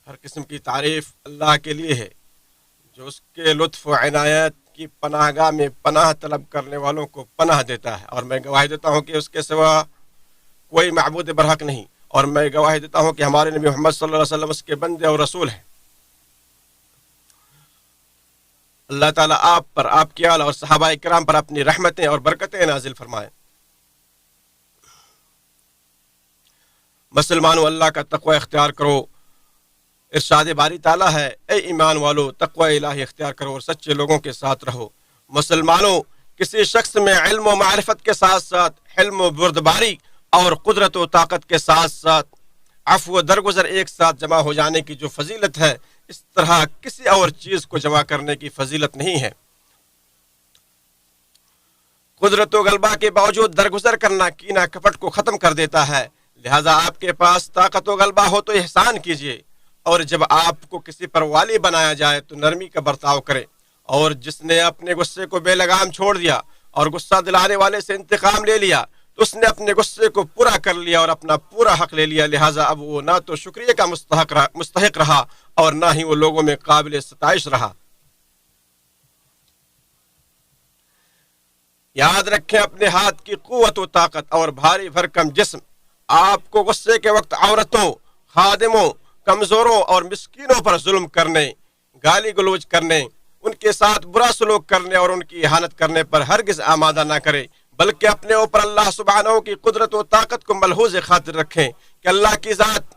ہر قسم کی تعریف اللہ کے لیے ہے جو اس کے لطف و عنایت کی پناہ گاہ میں پناہ طلب کرنے والوں کو پناہ دیتا ہے، اور میں گواہی دیتا ہوں کہ اس کے سوا کوئی معبود برحق نہیں، اور میں گواہی دیتا ہوں کہ ہمارے نبی محمد صلی اللہ علیہ وسلم اس کے بندے اور رسول ہیں۔ اللہ تعالیٰ آپ پر، آپ کی آل اور صحابہ کرام پر اپنی رحمتیں اور برکتیں نازل فرمائیں۔ مسلمانوں، اللہ کا تقوی اختیار کرو۔ ارشاد باری تعالیٰ ہے، اے ایمان والو تقوی الہی اختیار کرو اور سچے لوگوں کے ساتھ رہو۔ مسلمانوں، کسی شخص میں علم و معرفت کے ساتھ ساتھ حلم و بردباری اور قدرت و طاقت کے ساتھ ساتھ عفو و درگزر ایک ساتھ جمع ہو جانے کی جو فضیلت ہے، اس طرح کسی اور چیز کو جمع کرنے کی فضیلت نہیں ہے۔ قدرت و غلبہ کے باوجود درگزر کرنا کینہ کپٹ کو ختم کر دیتا ہے، لہذا آپ کے پاس طاقت و غلبہ ہو تو احسان کیجیے، اور جب آپ کو کسی پر والی بنایا جائے تو نرمی کا برتاؤ کرے، اور جس نے اپنے غصے کو بے لگام چھوڑ دیا اور غصہ دلانے والے سے انتقام لے لیا تو اس نے اپنے غصے کو پورا کر لیا اور اپنا پورا حق لے لیا، لہٰذا اب وہ نہ تو شکریہ کا مستحق رہا اور نہ ہی وہ لوگوں میں قابل ستائش رہا۔ یاد رکھیں، اپنے ہاتھ کی قوت و طاقت اور بھاری بھرکم جسم آپ کو غصے کے وقت عورتوں، خادموں، کمزوروں اور مسکینوں پر ظلم کرنے، گالی گلوچ کرنے، ان کے ساتھ برا سلوک کرنے اور ان کی اہانت کرنے پر ہرگز آمادہ نہ کرے، بلکہ اپنے اوپر اللہ سبحانہ کی قدرت و طاقت کو ملحوظ خاطر رکھیں کہ اللہ کی ذات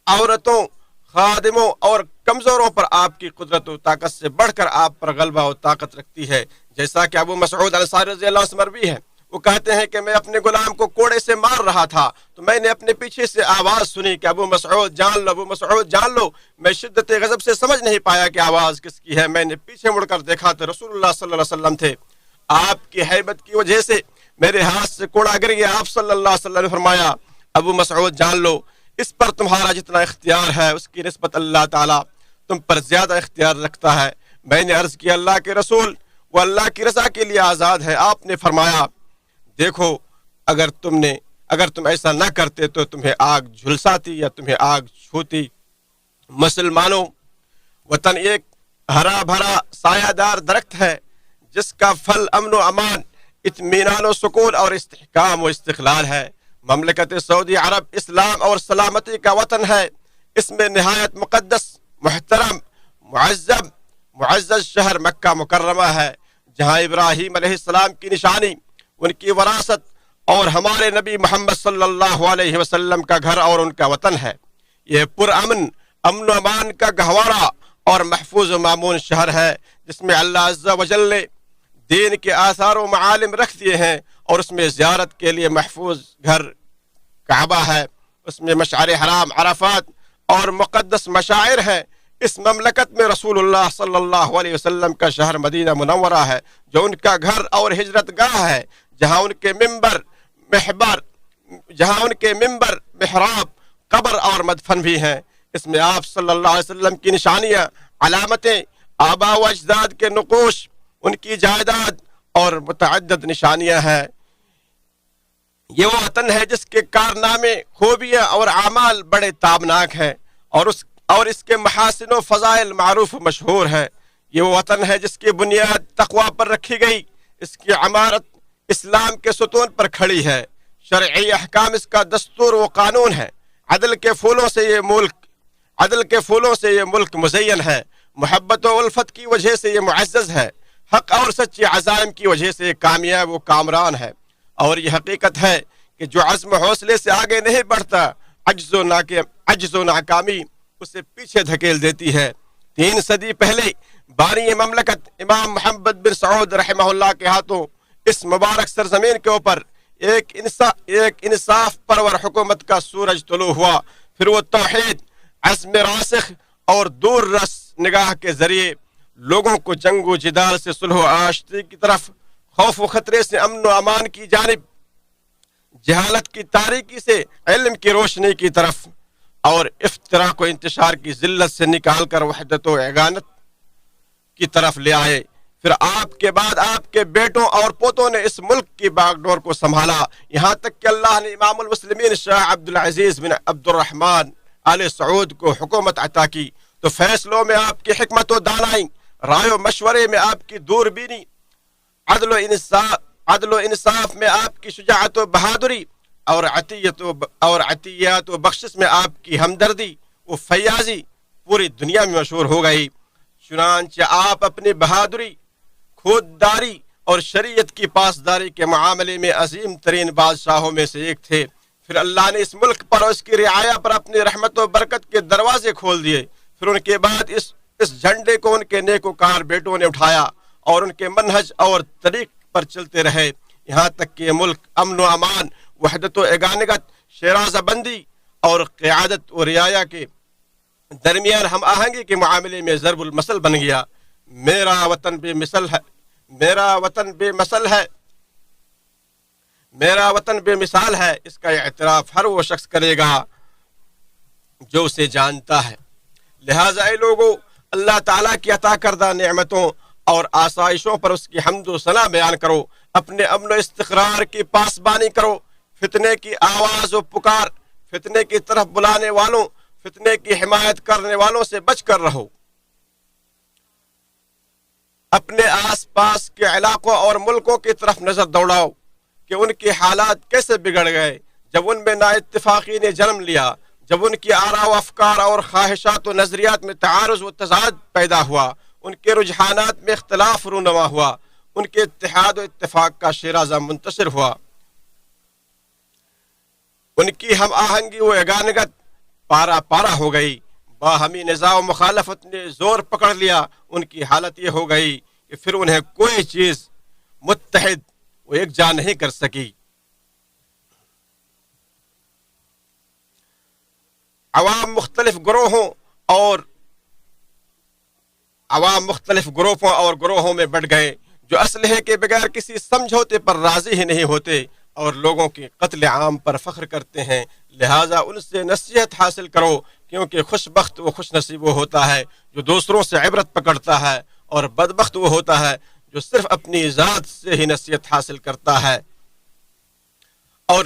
عورتوں، خادموں اور کمزوروں پر آپ کی قدرت و طاقت سے بڑھ کر آپ پر غلبہ و طاقت رکھتی ہے، جیسا کہ ابو مسعود انصاری رضی اللہ عنہ سے مروی ہے۔ وہ کہتے ہیں کہ میں اپنے غلام کو کوڑے سے مار رہا تھا تو میں نے اپنے پیچھے سے آواز سنی کہ ابو مسعود جان لو، ابو مسعود جان لو۔ میں شدت غضب سے سمجھ نہیں پایا کہ آواز کس کی ہے، میں نے پیچھے مڑ کر دیکھا تو رسول اللہ صلی اللہ علیہ وسلم تھے۔ آپ کی ہیبت کی وجہ سے میرے ہاتھ سے کوڑا گر گیا۔ آپ صلی اللہ علیہ وسلم نے فرمایا، ابو مسعود جان لو، اس پر تمہارا جتنا اختیار ہے اس کی نسبت اللہ تعالیٰ تم پر زیادہ اختیار رکھتا ہے۔ میں نے عرض کیا، اللہ کے رسول، وہ اللہ کی رضا کے لیے آزاد ہے۔ آپ نے فرمایا، دیکھو، اگر تم ایسا نہ کرتے تو تمہیں آگ جھلساتی یا تمہیں آگ چھوتی۔ مسلمانوں، وطن ایک ہرا بھرا سایہ دار درخت ہے جس کا پھل امن و امان، اطمینان و سکون اور استحکام و استقلال ہے۔ مملکت سعودی عرب اسلام اور سلامتی کا وطن ہے۔ اس میں نہایت مقدس، محترم، معزز شہر مکہ مکرمہ ہے، جہاں ابراہیم علیہ السلام کی نشانی، ان کی وراثت اور ہمارے نبی محمد صلی اللہ علیہ وسلم کا گھر اور ان کا وطن ہے۔ یہ امن و امان کا گہوارہ اور محفوظ و مامون شہر ہے جس میں اللہ عز و جل نے دین کے آثار و معالم رکھ دیے ہیں، اور اس میں زیارت کے لیے محفوظ گھر کعبہ ہے، اس میں مشعر حرام، عرفات اور مقدس مشاعر ہیں۔ اس مملکت میں رسول اللہ صلی اللہ علیہ وسلم کا شہر مدینہ منورہ ہے جو ان کا گھر اور ہجرت گاہ ہے، جہاں ان کے ممبر، محراب، قبر اور مدفن بھی ہیں۔ اس میں آپ صلی اللہ علیہ وسلم کی نشانیاں، علامتیں، آباء و اجداد کے نقوش، ان کی جائیداد اور متعدد نشانیاں ہیں۔ یہ وہ وطن ہے جس کے کارنامے، خوبیاں اور اعمال بڑے تابناک ہیں، اور اس کے محاسن و فضائل معروف و مشہور ہے۔ یہ وہ وطن ہے جس کی بنیاد تقوی پر رکھی گئی، اس کی عمارت اسلام کے ستون پر کھڑی ہے، شرعی احکام اس کا دستور و قانون ہے، عدل کے پھولوں سے یہ ملک مزین ہے، محبت و الفت کی وجہ سے یہ معزز ہے، حق اور سچے عزائم کی وجہ سے یہ کامیاب و کامران ہے، اور یہ حقیقت ہے کہ جو عزم حوصلے سے آگے نہیں بڑھتا، عجز و ناکامی اسے پیچھے دھکیل دیتی ہے۔ 3 صدی پہلے بانی مملکت امام محمد بن سعود رحمہ اللہ کے ہاتھوں اس مبارک سرزمین کے اوپر ایک انصاف پرور حکومت کا سورج طلوع ہوا، پھر وہ توحید، عزم راسخ اور دور رس نگاہ کے ذریعے لوگوں کو جنگ و جدال سے صلح و آشتی کی طرف، خوف و خطرے سے امن و امان کی جانب، جہالت کی تاریکی سے علم کی روشنی کی طرف، اور افتراق و انتشار کی ذلت سے نکال کر وحدت و یگانت کی طرف لے آئے۔ پھر آپ کے بعد آپ کے بیٹوں اور پوتوں نے اس ملک کی باغ ڈور کو سنبھالا، یہاں تک کہ اللہ نے امام المسلمین شاہ عبدالعزیز بن عبد الرحمن آل سعود کو حکومت عطا کی تو فیصلوں میں آپ کی حکمت و دانائی، رائے و مشورے میں آپ کی دوربینی، عدل و انصاف میں آپ کی شجاعت و بہادری، اور عطیات و بخشش میں آپ کی ہمدردی و فیاضی پوری دنیا میں مشہور ہو گئی۔ چنانچہ آپ اپنی بہادری، خودداری اور شریعت کی پاسداری کے معاملے میں عظیم ترین بادشاہوں میں سے ایک تھے۔ پھر اللہ نے اس ملک پر اور اس کی رعایا پر اپنی رحمت و برکت کے دروازے کھول دیے۔ پھر ان کے بعد اس جھنڈے کو ان کے نیکوکار بیٹوں نے اٹھایا اور ان کے منہج اور طریق پر چلتے رہے، یہاں تک کہ یہ ملک امن و امان، وحدت و یگانگت، شیرازہ بندی اور قیادت و رعایا کے درمیان ہم آہنگی کے معاملے میں ضرب المثل بن گیا۔ میرا وطن بے مثل ہے، میرا وطن بے مثل ہے، میرا وطن بے مثال ہے، اس کا اعتراف ہر وہ شخص کرے گا جو اسے جانتا ہے۔ لہٰذا اے لوگو، اللہ تعالیٰ کی عطا کردہ نعمتوں اور آسائشوں پر اس کی حمد و ثنا بیان کرو، اپنے امن و استقرار کی پاسبانی کرو، فتنے کی آواز و پکار، فتنے کی طرف بلانے والوں، فتنے کی حمایت کرنے والوں سے بچ کر رہو۔ اپنے آس پاس کے علاقوں اور ملکوں کی طرف نظر دوڑاؤ کہ ان کے حالات کیسے بگڑ گئے جب ان میں نا اتفاقی نے جنم لیا، جب ان کی آراء و افکار اور خواہشات و نظریات میں تعارض و تضاد پیدا ہوا، ان کے رجحانات میں اختلاف رونما ہوا، ان کے اتحاد و اتفاق کا شیرازہ منتشر ہوا، ان کی ہم آہنگی و یگانگت پارا پارا ہو گئی، باہمی نزاع و مخالفت نے زور پکڑ لیا، ان کی حالت یہ ہو گئی کہ پھر انہیں کوئی چیز متحد و یکجا نہیں کر سکی۔ عوام مختلف گروہوں اور گروہوں میں بٹ گئے جو اسلحے کے بغیر کسی سمجھوتے پر راضی ہی نہیں ہوتے اور لوگوں کے قتل عام پر فخر کرتے ہیں۔ لہٰذا ان سے نصیحت حاصل کرو، کیونکہ خوش بخت و خوش نصیب وہ ہوتا ہے جو دوسروں سے عبرت پکڑتا ہے، اور بدبخت وہ ہوتا ہے جو صرف اپنی ذات سے ہی نصیحت حاصل کرتا ہے۔ اور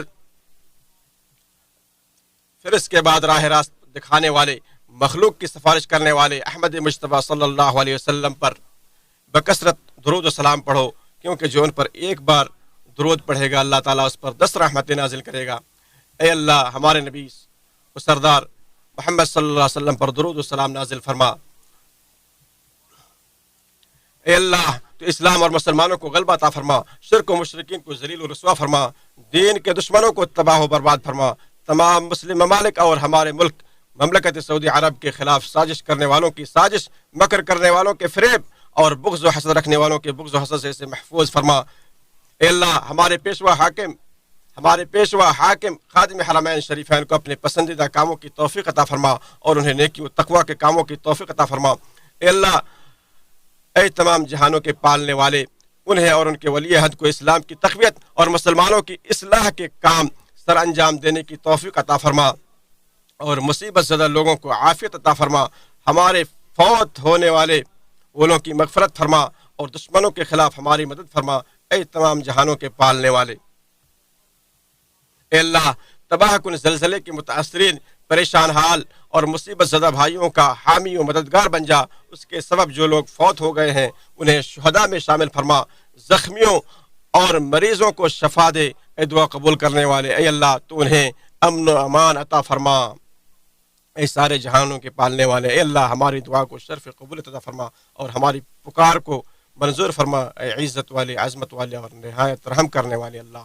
پھر اس کے بعد راہ راست دکھانے والے، مخلوق کی سفارش کرنے والے احمد مجتبیٰ صلی اللہ علیہ وسلم پر بکثرت درود و سلام پڑھو، کیونکہ جو ان پر ایک بار درود پڑھے گا اللہ تعالیٰ اس پر 10 رحمتیں نازل کرے گا۔ اے اللہ، ہمارے نبی و سردار محمد صلی اللہ علیہ وسلم پر درود و سلام نازل فرما۔ اے اللہ، تو اسلام اور مسلمانوں کو غلبہ عطا فرما، شرک و مشرکین کو ذلیل و رسوا فرما، دین کے دشمنوں کو تباہ و برباد فرما، تمام مسلم ممالک اور ہمارے ملک مملکت سعودی عرب کے خلاف سازش کرنے والوں کی سازش، مکر کرنے والوں کے فریب اور بغض و حسد رکھنے والوں کے بغض و حسد سے محفوظ فرما۔ اے اللہ، ہمارے پیشوا حاکم خادم حرمین شریفین کو اپنے پسندیدہ کاموں کی توفیق عطا فرما اور انہیں نیکی و تقوی کے کاموں کی توفیق عطا فرما۔ اے اللہ، اے تمام جہانوں کے پالنے والے، انہیں اور ان کے ولی عہد کو اسلام کی تقویت اور مسلمانوں کی اصلاح کے کام سر انجام دینے کی توفیق عطا فرما، اور مصیبت زدہ لوگوں کو عافیت عطا فرما۔ ہمارے فوت ہونے والے والوں کی مغفرت فرما اور دشمنوں کے خلاف ہماری مدد فرما۔ اے تمام جہانوں کے پالنے والے، اے اللہ، تباہ کن زلزلے کے متاثرین، پریشان حال اور مصیبت زدہ بھائیوں کا حامی و مددگار بن جا۔ اس کے سبب جو لوگ فوت ہو گئے ہیں انہیں شہداء میں شامل فرما، زخمیوں اور مریضوں کو شفا دے۔ اے دعا قبول کرنے والے، اے اللہ، تو انہیں امن و امان عطا فرما۔ اے سارے جہانوں کے پالنے والے، اے اللہ، ہماری دعا کو شرف قبولیت عطا فرما اور ہماری پکار کو منظور فرما۔ اے عزت والے، عظمت والے اور نہایت رحم کرنے والے اللہ۔